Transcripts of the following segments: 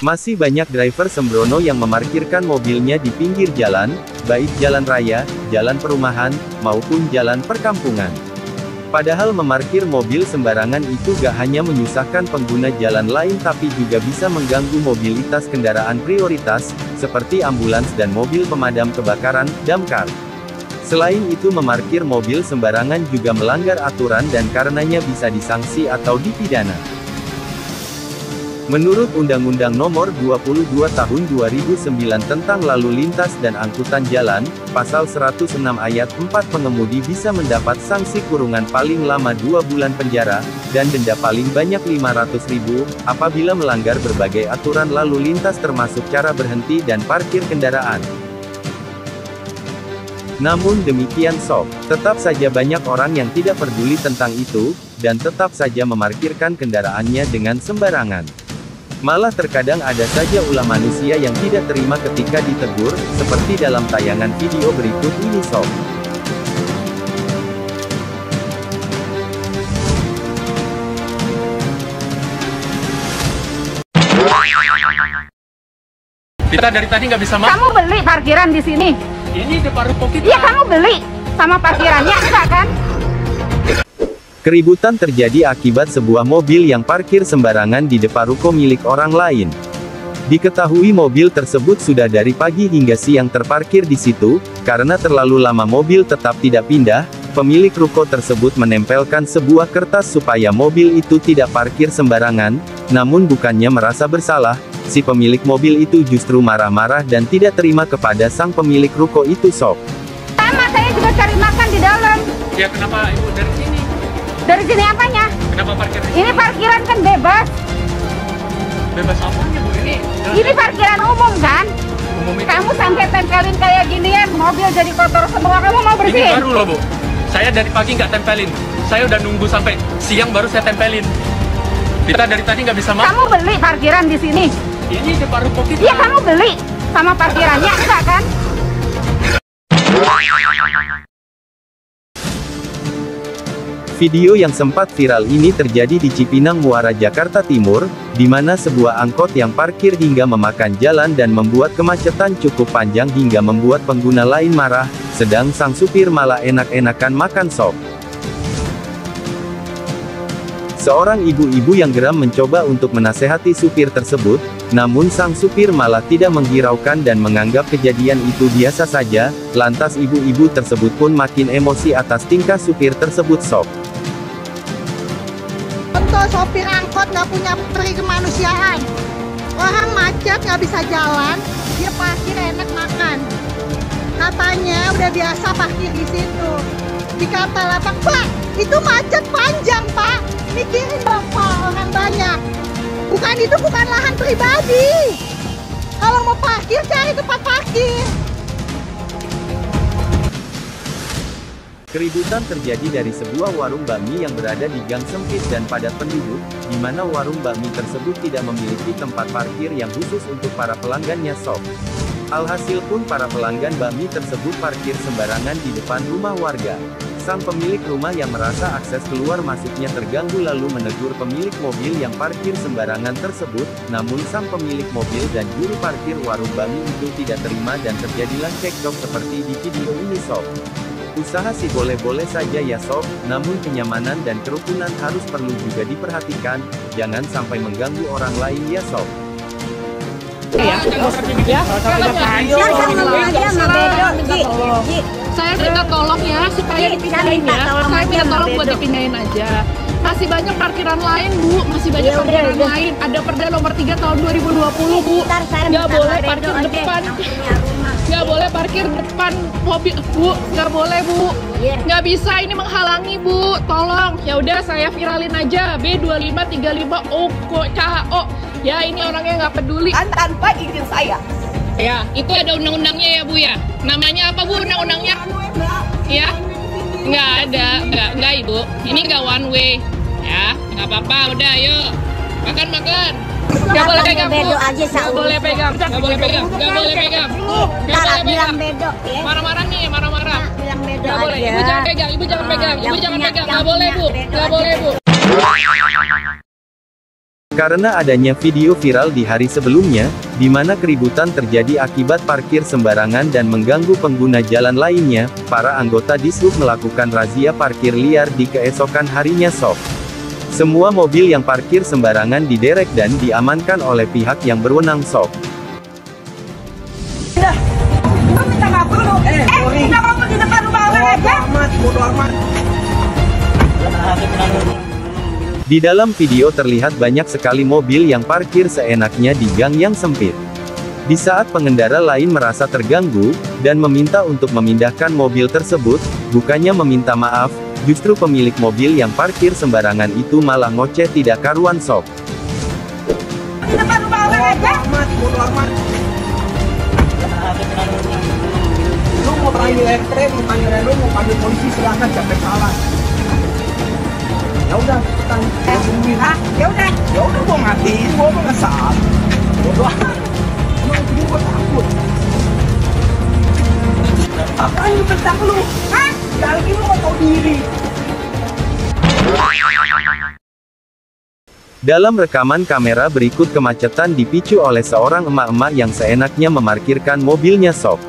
Masih banyak driver sembrono yang memarkirkan mobilnya di pinggir jalan, baik jalan raya, jalan perumahan, maupun jalan perkampungan. Padahal memarkir mobil sembarangan itu gak hanya menyusahkan pengguna jalan lain tapi juga bisa mengganggu mobilitas kendaraan prioritas, seperti ambulans dan mobil pemadam kebakaran, damkar. Selain itu memarkir mobil sembarangan juga melanggar aturan dan karenanya bisa disanksi atau dipidana. Menurut Undang-Undang Nomor 22 Tahun 2009 tentang Lalu Lintas dan Angkutan Jalan, Pasal 106 Ayat 4 pengemudi bisa mendapat sanksi kurungan paling lama 2 bulan penjara, dan denda paling banyak Rp500.000, apabila melanggar berbagai aturan lalu lintas termasuk cara berhenti dan parkir kendaraan. Namun demikian sob, tetap saja banyak orang yang tidak peduli tentang itu, dan tetap saja memarkirkan kendaraannya dengan sembarangan. Malah terkadang ada saja ulah manusia yang tidak terima ketika ditegur, seperti dalam tayangan video berikut ini sob. Kita dari tadi nggak bisa masuk. Kamu beli parkiran di sini? Ini depan ruko kita. Iya, kamu beli sama parkirannya, enggak kan? Keributan terjadi akibat sebuah mobil yang parkir sembarangan di depan ruko milik orang lain. Diketahui mobil tersebut sudah dari pagi hingga siang terparkir di situ, karena terlalu lama mobil tetap tidak pindah, pemilik ruko tersebut menempelkan sebuah kertas supaya mobil itu tidak parkir sembarangan, namun bukannya merasa bersalah, si pemilik mobil itu justru marah-marah dan tidak terima kepada sang pemilik ruko itu sob. Sama, saya juga cari makan di dalam. Ya kenapa ibu dari sini? Dari sini apanya? Kenapa parkir di sini? Ini parkiran kan bebas. Bebas apanya bu? Ini parkiran umum kan? Umum itu. Kamu sampai tempelin kayak ginian, mobil jadi kotor semua, kamu mau Ini bersihin? baru loh bu. Saya dari pagi nggak tempelin. Saya udah nunggu sampai siang baru saya tempelin. Kita dari tadi nggak bisa masuk. Kamu beli parkiran di sini? Ini depan ruko kita. Iya, kamu beli sama parkirannya, enggak kan? Video yang sempat viral ini terjadi di Cipinang Muara Jakarta Timur, di mana sebuah angkot yang parkir hingga memakan jalan dan membuat kemacetan cukup panjang hingga membuat pengguna lain marah, sedang sang supir malah enak-enakan makan sop. Seorang ibu-ibu yang geram mencoba untuk menasehati supir tersebut, namun sang supir malah tidak menghiraukan dan menganggap kejadian itu biasa saja, lantas ibu-ibu tersebut pun makin emosi atas tingkah supir tersebut sob. Contoh sopir angkot nggak punya peri kemanusiaan. Orang macet nggak bisa jalan, dia parkir enak makan. Katanya udah biasa parkir di situ. Dikata lapang, Pak, itu macet panjang Pak. Mikirin dong Pak, orang banyak. Bukan lahan pribadi. Kalau mau parkir cari tempat parkir. Keributan terjadi dari sebuah warung bakmi yang berada di gang sempit dan padat penduduk, di mana warung bakmi tersebut tidak memiliki tempat parkir yang khusus untuk para pelanggannya sob. Alhasil pun para pelanggan bakmi tersebut parkir sembarangan di depan rumah warga. Sang pemilik rumah yang merasa akses keluar masuknya terganggu lalu menegur pemilik mobil yang parkir sembarangan tersebut, namun sang pemilik mobil dan juru parkir warung bakmi itu tidak terima dan terjadilah cekcok seperti di video ini sob. Usaha sih boleh-boleh saja ya sob, namun kenyamanan dan kerukunan harus perlu juga diperhatikan, jangan sampai mengganggu orang lain ya sob. Saya minta tolong ya supaya dipindahin ya. Saya minta tolong buat dipindahin aja. Masih banyak parkiran lain bu, masih banyak parkiran lain. Ada Perda Nomor 3 Tahun 2020 bu. Nggak boleh parkir depan. Nggak boleh parkir depan mobil bu, nggak boleh bu. Nggak bisa, ini menghalangi bu. Tolong, ya udah saya viralin aja B2535 OKCHO. Ya ini orangnya nggak peduli. Tanpa izin saya. Ya, itu ada undang-undangnya ya bu ya. Namanya apa bu undang-undangnya? Ya, nggak ada, nggak ibu. Ini nggak one way. Ya, nggak apa-apa. Udah, yuk makan. Nggak boleh pegang bu. Nggak boleh pegang. Nggak boleh pegang. Nggak boleh pegang. Nggak boleh pegang. Marah-marah nih, marah-marah. Nggak boleh. Ibu jangan pegang. Ibu jangan pegang. Ibu jangan pegang. Nggak boleh bu. Nggak boleh bu. Karena adanya video viral di hari sebelumnya, di mana keributan terjadi akibat parkir sembarangan dan mengganggu pengguna jalan lainnya, para anggota Dishub melakukan razia parkir liar di keesokan harinya Sob. Semua mobil yang parkir sembarangan diderek dan diamankan oleh pihak yang berwenang Sob. Di dalam video terlihat banyak sekali mobil yang parkir seenaknya di gang yang sempit. Di saat pengendara lain merasa terganggu, dan meminta untuk memindahkan mobil tersebut, bukannya meminta maaf, justru pemilik mobil yang parkir sembarangan itu malah ngoceh tidak karuan Sob. Lu mau panggil RT, mau panggil Reno, mau panggil polisi, silahkan, siapa yang salah. Ya udah, cepetan. Ya udah gua matiin, gua mah nggak salah. Bodoh amat. Emang ini gua takut. Apaan lu tentang lu? Hah? Lagi lu nggak tahu diri. Dalam rekaman kamera berikut kemacetan dipicu oleh seorang emak-emak yang seenaknya memarkirkan mobilnya Sob.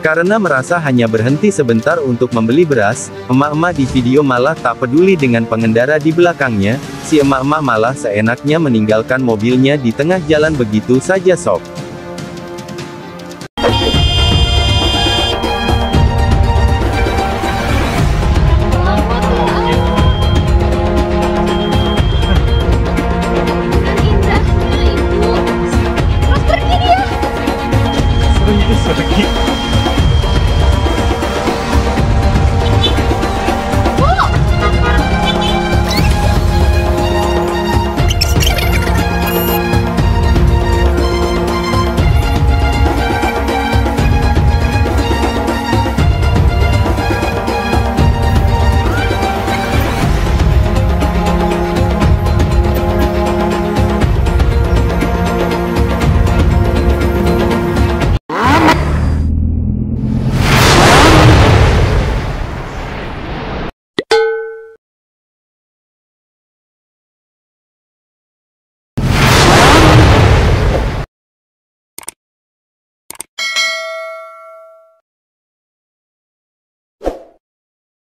Karena merasa hanya berhenti sebentar untuk membeli beras, emak-emak di video malah tak peduli dengan pengendara di belakangnya, si emak-emak malah seenaknya meninggalkan mobilnya di tengah jalan begitu saja Sob.